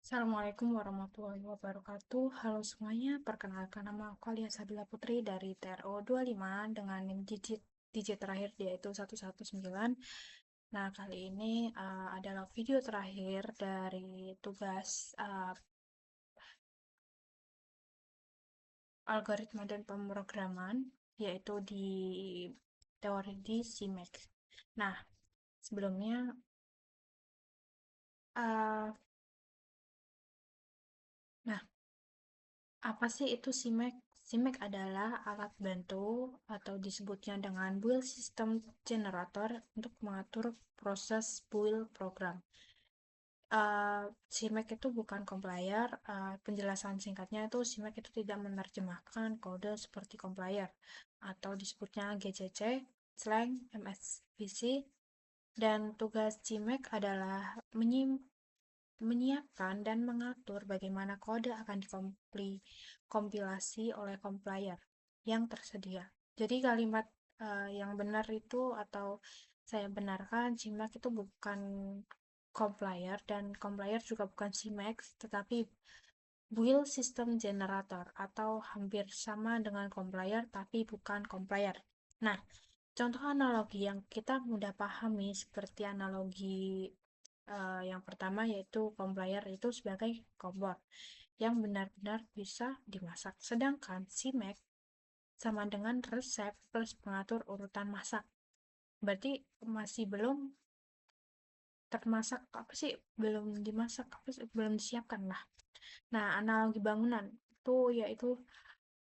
Assalamualaikum warahmatullahi wabarakatuh. Halo semuanya, perkenalkan nama aku Alia Sabila Putri dari TRO 25 dengan NIM digit terakhir yaitu 119. Nah, kali ini adalah video terakhir dari tugas algoritma dan pemrograman, yaitu di teori di CMake. Nah, sebelumnya uh, nah apa sih itu CMake? CMake adalah alat bantu atau disebutnya dengan build system generator untuk mengatur proses build program. CMake itu bukan compiler. Penjelasan singkatnya itu CMake itu tidak menerjemahkan kode seperti compiler atau disebutnya GCC, slang, MSVC, dan tugas CMake adalah menyiapkan dan mengatur bagaimana kode akan dikompilasi oleh compiler yang tersedia. Jadi kalimat yang benar itu atau saya benarkan, CMake itu bukan compiler dan compiler juga bukan CMake, tetapi build system generator atau hampir sama dengan compiler tapi bukan compiler. Nah, contoh analogi yang kita mudah pahami seperti analogi yang pertama yaitu compiler itu sebagai kompor yang benar-benar bisa dimasak. Sedangkan CMake sama dengan resep plus pengatur urutan masak. Berarti masih belum termasak, apa sih? Belum dimasak, apa sih? Belum disiapkan lah. Nah, analogi bangunan itu yaitu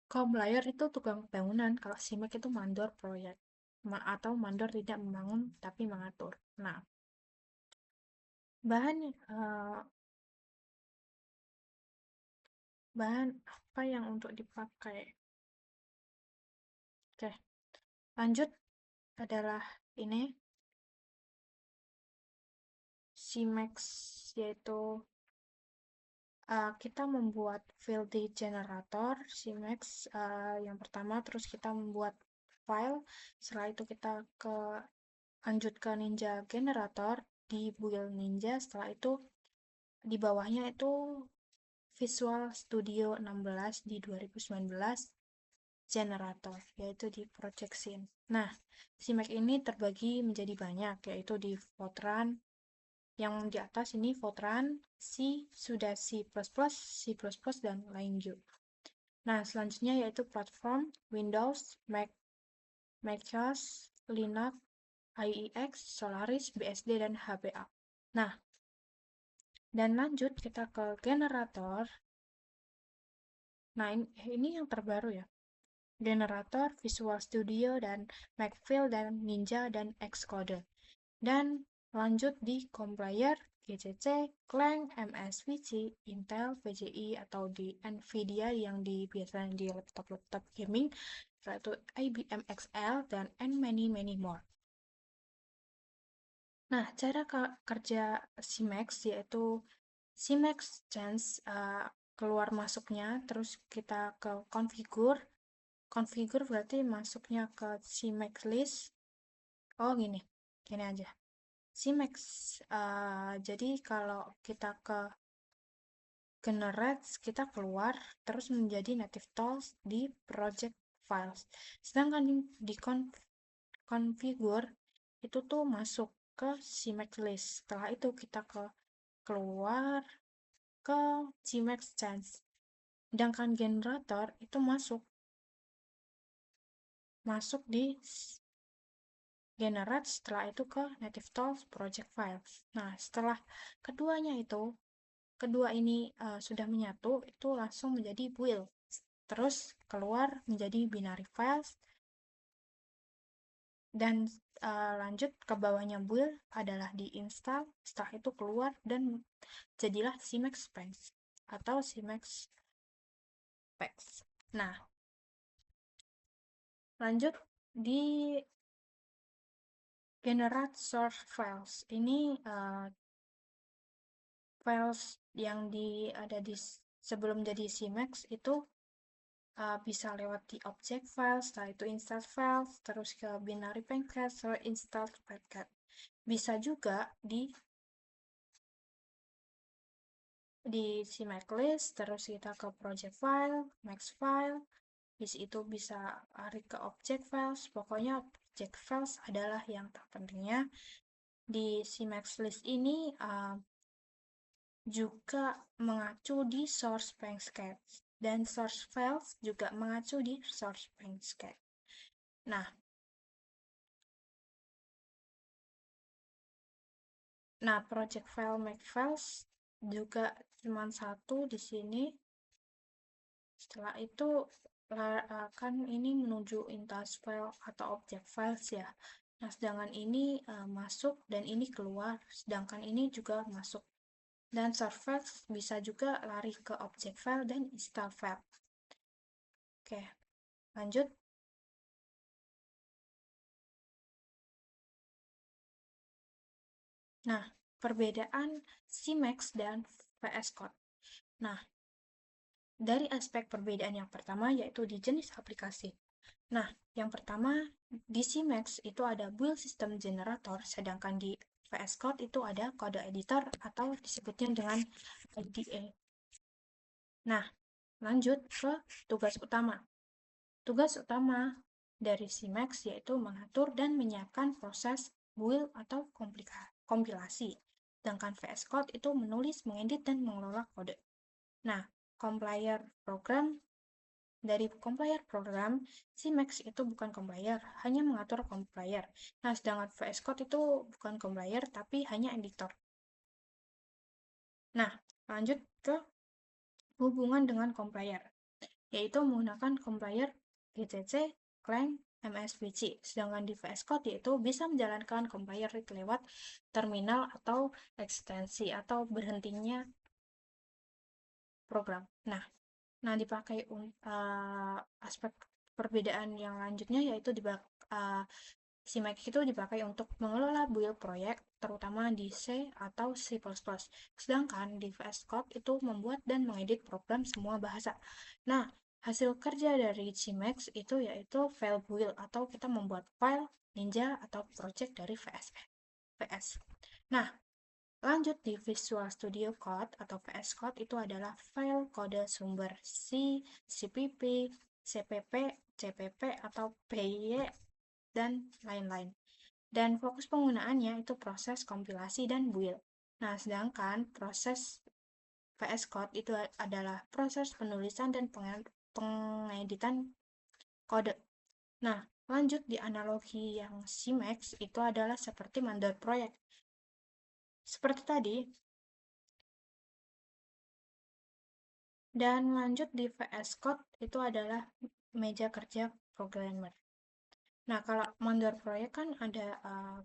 compiler itu tukang bangunan, kalau CMake itu mandor proyek atau mandor tidak membangun tapi mengatur. Nah, bahan bahan apa yang untuk dipakai? Oke, lanjut adalah ini CMake, yaitu kita membuat field generator CMake yang pertama, terus kita membuat file, setelah itu kita lanjut ke Ninja Generator di build Ninja, setelah itu di bawahnya itu Visual Studio 16 di 2019 generator, yaitu di Project Scene. Nah, CMake ini terbagi menjadi banyak, yaitu di Fortran, yang di atas ini Fortran, C, sudah C++, C++, dan lain juga. Nah, selanjutnya yaitu platform Windows, Mac, macOS, Linux, IEX, Solaris, BSD, dan HPA. Nah, dan lanjut kita ke generator. Nah, ini yang terbaru ya. Generator, Visual Studio, dan Macfil, dan Ninja, dan Xcode. Dan lanjut di compiler, GCC, Clang, MSVC, Intel, VGI, atau di NVIDIA yang biasanya di laptop-laptop gaming, yaitu IBM XL, dan many more. Nah, cara kerja CMake yaitu CMake chance keluar masuknya, terus kita ke configure. Configure berarti masuknya ke CMake list. Oh, gini aja. CMake, jadi kalau kita ke generate, kita keluar, terus menjadi native tools di project files. Sedangkan di configure, itu tuh masuk ke CMake list. Setelah itu kita keluar ke CMake chance. Sedangkan generator itu masuk di generate, setelah itu ke native tools project files. Nah, setelah kedua ini sudah menyatu, itu langsung menjadi build. Terus keluar menjadi binary files, dan lanjut ke bawahnya build adalah diinstal, setelah itu keluar dan jadilah CMake specs atau CMake specs. Nah, lanjut di generate source files. Ini files yang ada di sebelum jadi CMake itu bisa lewat di object files, setelah itu install files, terus ke binary package, terus install package. Bisa juga di CMake list, terus kita ke project file, max file, di situ bisa lari ke object files, pokoknya object files adalah yang terpentingnya. Di CMake list ini juga mengacu di source Bankscape, dan source files juga mengacu di source Bankscape. Nah, project file Makefiles juga cuma satu di sini. Setelah itu akan ini menuju intask file atau object files ya. Nah, sedangkan ini masuk dan ini keluar, sedangkan ini juga masuk. Dan source files bisa juga lari ke object file dan install file. Oke, lanjut. Nah, perbedaan CMake dan VS Code. Nah, dari aspek perbedaan yang pertama yaitu di jenis aplikasi. Nah, yang pertama di CMake itu ada build system generator, sedangkan di VS Code itu ada kode editor atau disebutnya dengan IDE. Nah, lanjut ke tugas utama. Tugas utama dari CMake yaitu mengatur dan menyiapkan proses build atau kompilasi. Sedangkan VS Code itu menulis, mengedit, dan mengelola kode. Nah, compiler program dari compiler program, CMake itu bukan compiler, hanya mengatur compiler. Nah, sedangkan VS Code itu bukan compiler, tapi hanya editor. Nah, lanjut ke hubungan dengan compiler, yaitu menggunakan compiler GCC, Clang, MSBC. Sedangkan di VS Code yaitu bisa menjalankan compiler lewat terminal atau ekstensi atau berhentinya program. Nah, dipakai aspek perbedaan yang lanjutnya yaitu CMake itu dipakai untuk mengelola build proyek, terutama di C atau C++. Sedangkan di VS Code itu membuat dan mengedit program semua bahasa. Nah, hasil kerja dari CMake itu yaitu file build atau kita membuat file, ninja, atau project dari VS. Nah, lanjut di Visual Studio Code atau VS Code itu adalah file kode sumber C, CPP, CPP, CPP, atau PY, dan lain-lain. Dan fokus penggunaannya itu proses kompilasi dan build. Nah, sedangkan proses VS Code itu adalah proses penulisan dan pengeditan kode. Nah, lanjut di analogi yang CMake itu adalah seperti mandor proyek. Seperti tadi, dan lanjut di VS Code itu adalah meja kerja programmer. Nah, kalau mandor proyek kan ada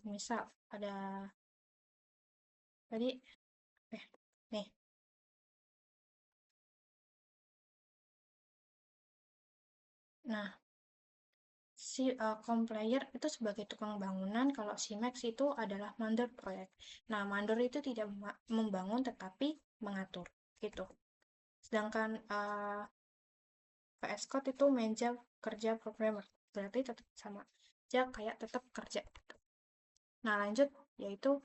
misal ada tadi nih. Nah, si complayer itu sebagai tukang bangunan, kalau si Max itu adalah mandor proyek. Nah, mandor itu tidak membangun tetapi mengatur gitu. Sedangkan VS Code itu meja kerja programmer, berarti tetap sama aja kayak tetap kerja gitu. Nah, lanjut yaitu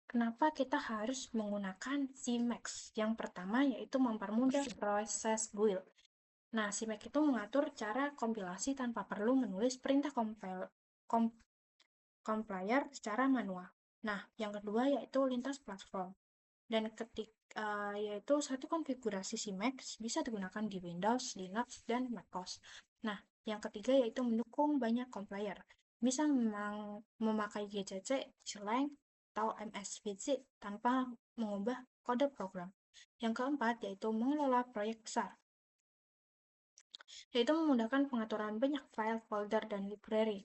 kenapa kita harus menggunakan CMake? Yang pertama yaitu mempermudah proses build. Nah, CMake itu mengatur cara kompilasi tanpa perlu menulis perintah compiler secara manual. Nah, yang kedua yaitu lintas platform. Dan yaitu satu konfigurasi CMake bisa digunakan di Windows, Linux, dan macOS. Nah, yang ketiga yaitu mendukung banyak compiler. Bisa memakai GCC, Clang, atau MSVC tanpa mengubah kode program. Yang keempat yaitu mengelola proyek besar, yaitu memudahkan pengaturan banyak file, folder, dan library.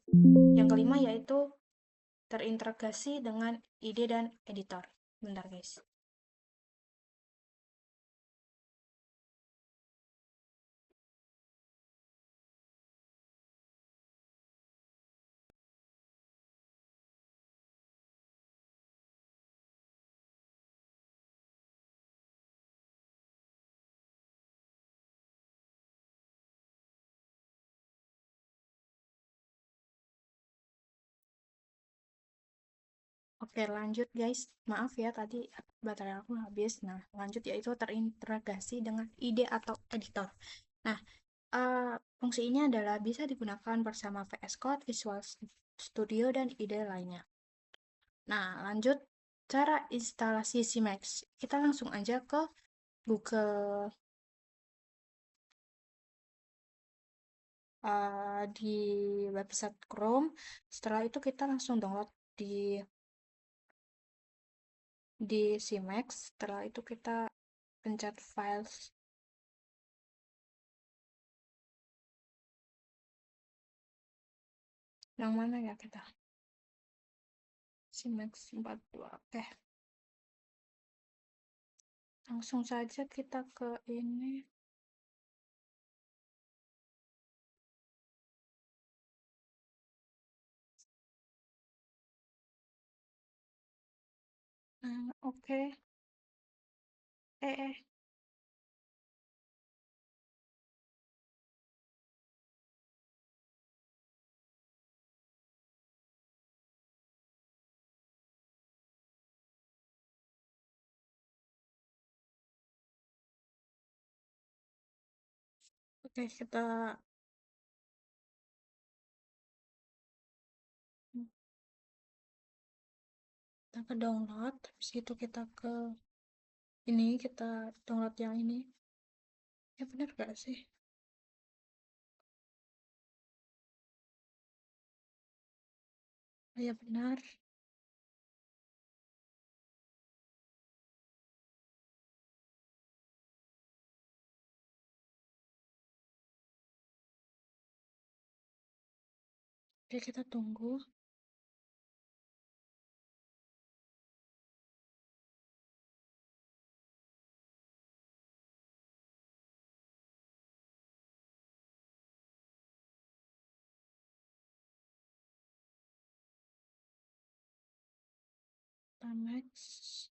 Yang kelima yaitu terintegrasi dengan IDE dan editor. Bentar guys. Oke, lanjut guys. Maaf ya tadi baterai aku habis. Nah, lanjut yaitu terintegrasi dengan IDE atau editor. Nah, fungsi ini adalah bisa digunakan bersama VS Code, Visual Studio, dan IDE lainnya. Nah, lanjut cara instalasi CMake. Kita langsung aja ke Google, di website Chrome. Setelah itu kita langsung download di CMake. Setelah itu kita pencet files. Yang mana ya kita? CMake 42. Oke, langsung saja kita ke ini. Oke. Eh, eh. Oke, kita ke download. Habis itu kita ke ini, kita download yang ini. Ya benar gak sih? Oh, ya benar. Oke, kita tunggu. Tamex.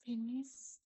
Finish.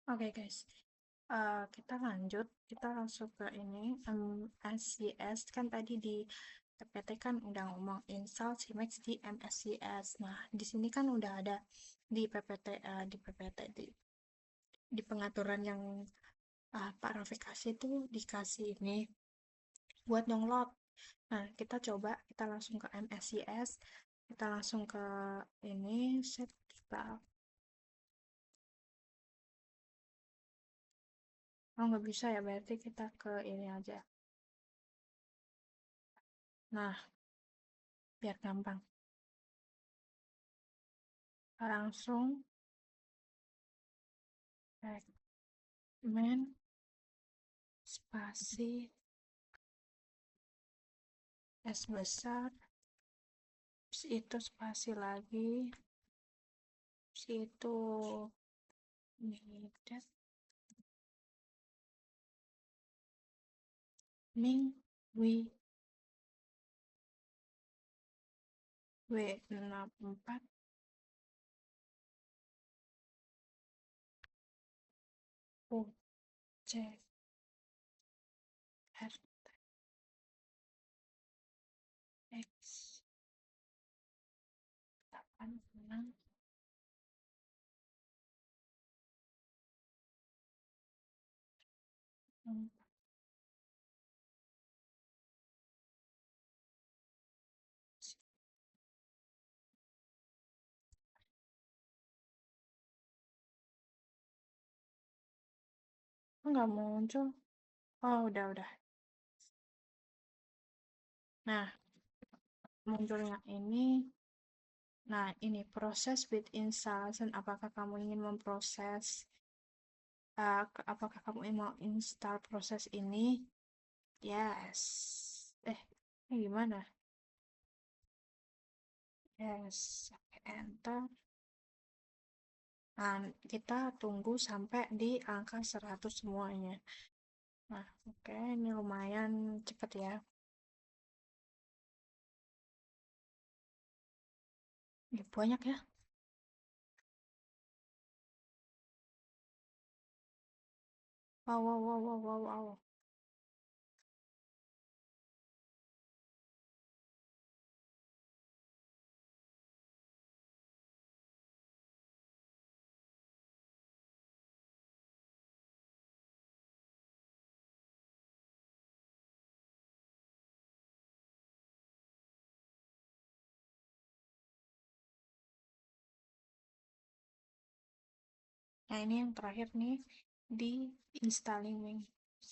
Oke guys, kita lanjut. Kita langsung ke ini, MSCS. Kan tadi di PPT kan udah ngomong install CMake di MSCS. Nah, di sini kan udah ada di PPT, di pengaturan yang Pak Rafiq kasih tuh dikasih ini buat download. Nah, kita coba, kita langsung ke MSCS, kita langsung ke ini, set kita, oh nggak bisa ya, berarti kita ke ini aja. Nah, biar gampang. Langsung, men spasi S besar, terus itu spasi lagi, terus itu needed, ming wi W64 U C R X 86 nggak muncul. Oh, udah. Nah, munculnya ini. Nah, ini proses with installation. Apakah kamu ingin memproses, apakah kamu ingin mau install proses ini? Yes. Ini gimana? Yes. Oke, enter. Nah, kita tunggu sampai di angka 100 semuanya. Nah, oke, ini lumayan cepet ya. Ini banyak ya. Wow. Nah, ini yang terakhir nih di installing Wings.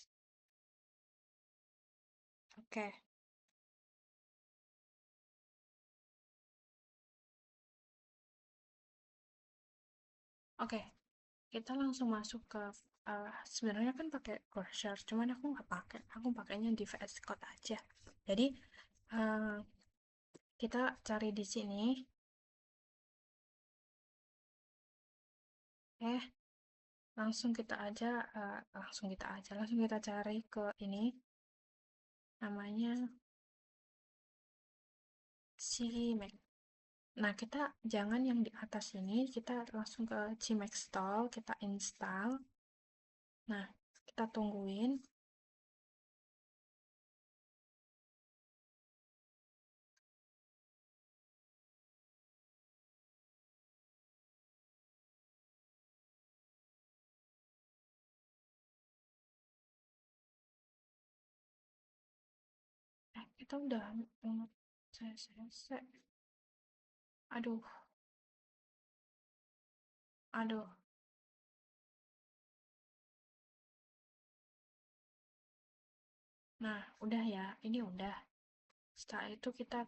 Oke. Oke, kita langsung masuk ke sebenarnya kan pakai Cursor, cuman aku nggak pakai. Aku pakainya di VS Code aja. Jadi eh, kita cari di sini. Langsung kita cari ke ini namanya CMake. Nah, kita jangan yang di atas ini, kita langsung ke CMake Install, kita install. Nah, kita tungguin. Kita udah saya. Aduh. Nah, udah ya. Ini udah. Setelah itu kita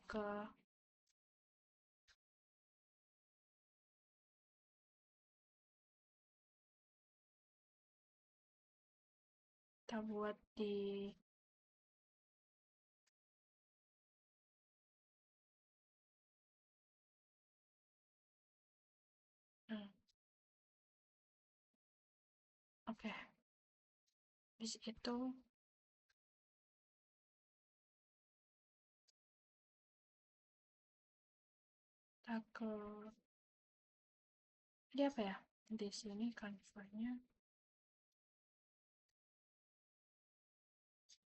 buat di hmm, oke. Habis itu kita ini apa ya? Di sini convertnya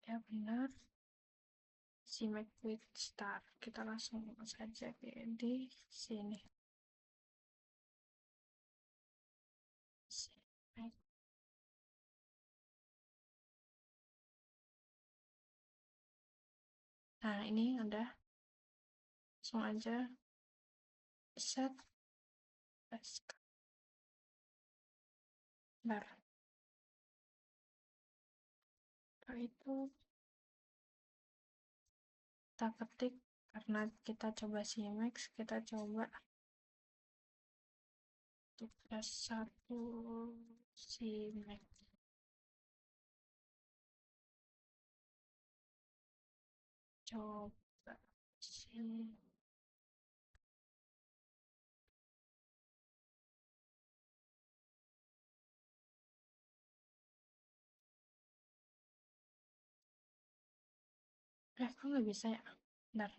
ya benar. CMake with start. Kita langsung saja di sini. CMake. Nah, ini udah. Langsung aja set task. Bentar. Setelah itu kita ketik karena kita coba CMake, kita coba tugas 1 CMake. coba sih. Kok nggak bisa ya? Bentar.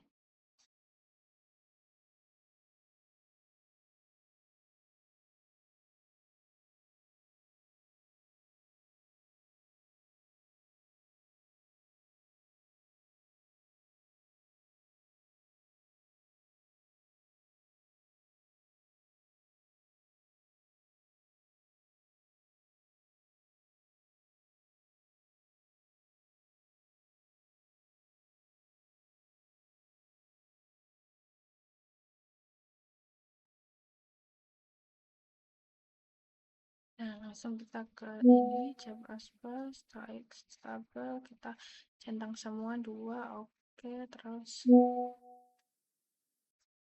Nah, langsung kita ke ini, coba aspal, setelah stable, kita centang semua dua, oke, terus.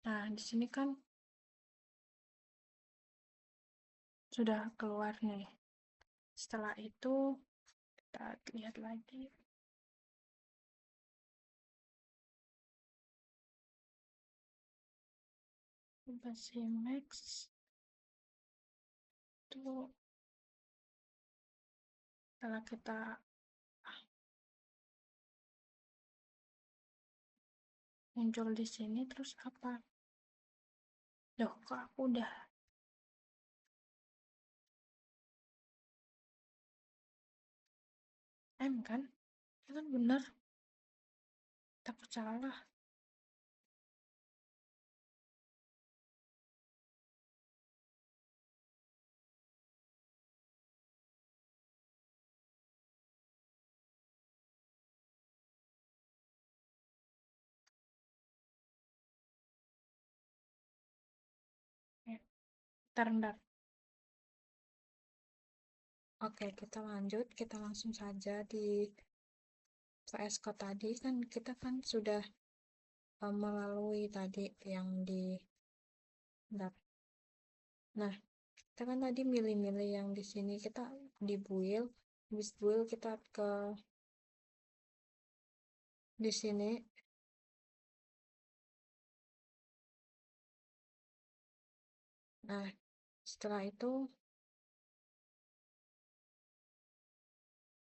Nah, di sini kan sudah keluar nih. Setelah itu, kita lihat lagi. Coba Max itu setelah kita muncul di sini, terus apa? Loh, kok aku udah M kan? Itu kan bener, takut salah. Ya, bentar. Oke, kita lanjut. Kita langsung saja di VS Code tadi. Kan kita kan sudah melalui tadi yang di... Bentar. Nah, kita kan tadi milih-milih yang di sini. Kita di build. Habis build kita ke di sini. Nah, setelah itu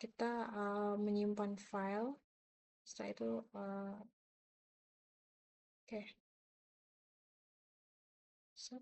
kita menyimpan file. Setelah itu oke. Set.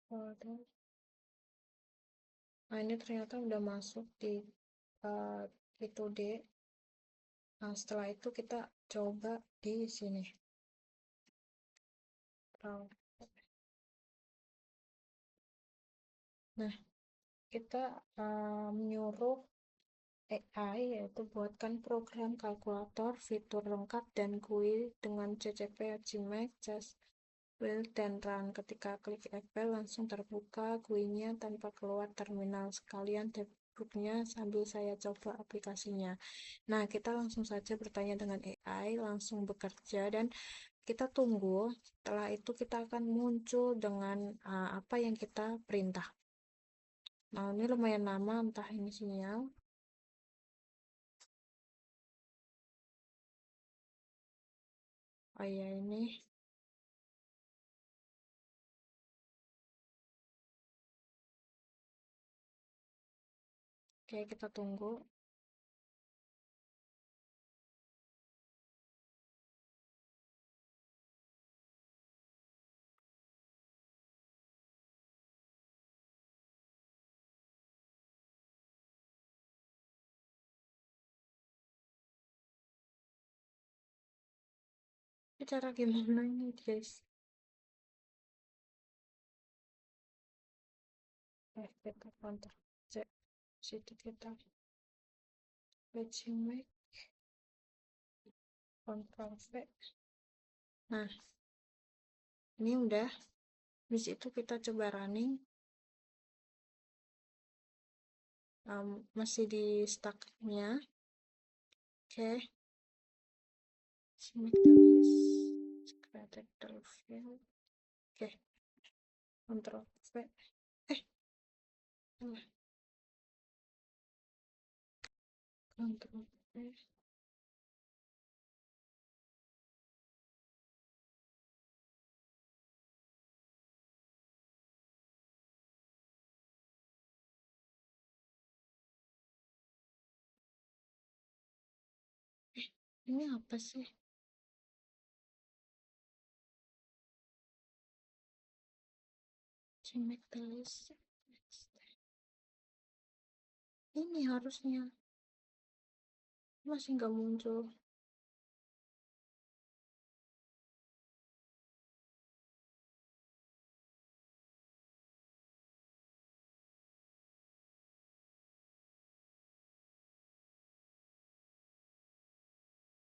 Folder. Nah, ini ternyata udah masuk di itu D. Nah, setelah itu kita coba di sini. Nah, kita menyuruh AI yaitu buatkan program kalkulator fitur lengkap dan GUI dengan CCP Gmax just build dan run. Ketika klik Excel langsung terbuka GUI-nya tanpa keluar terminal. Sekalian debugnya sambil saya coba aplikasinya. Nah, kita langsung saja bertanya dengan AI, langsung bekerja dan kita tunggu. Setelah itu kita akan muncul dengan apa yang kita perintah. Nah, ini lumayan lama, entah ini sinyal. Oh iya, ini. Oke, kita tunggu. Ini cara gimana ini, guys? Kita counter C. Situ kita fetching back. Ctrl V. Nah, ini udah. Di situ kita coba running. Masih di stuck-nya. Oke. Select the list. Create the file. Oke. Ctrl V. Salah. Ctrl V. Ini apa sih? Select the list. Ini harusnya. Masih nggak muncul.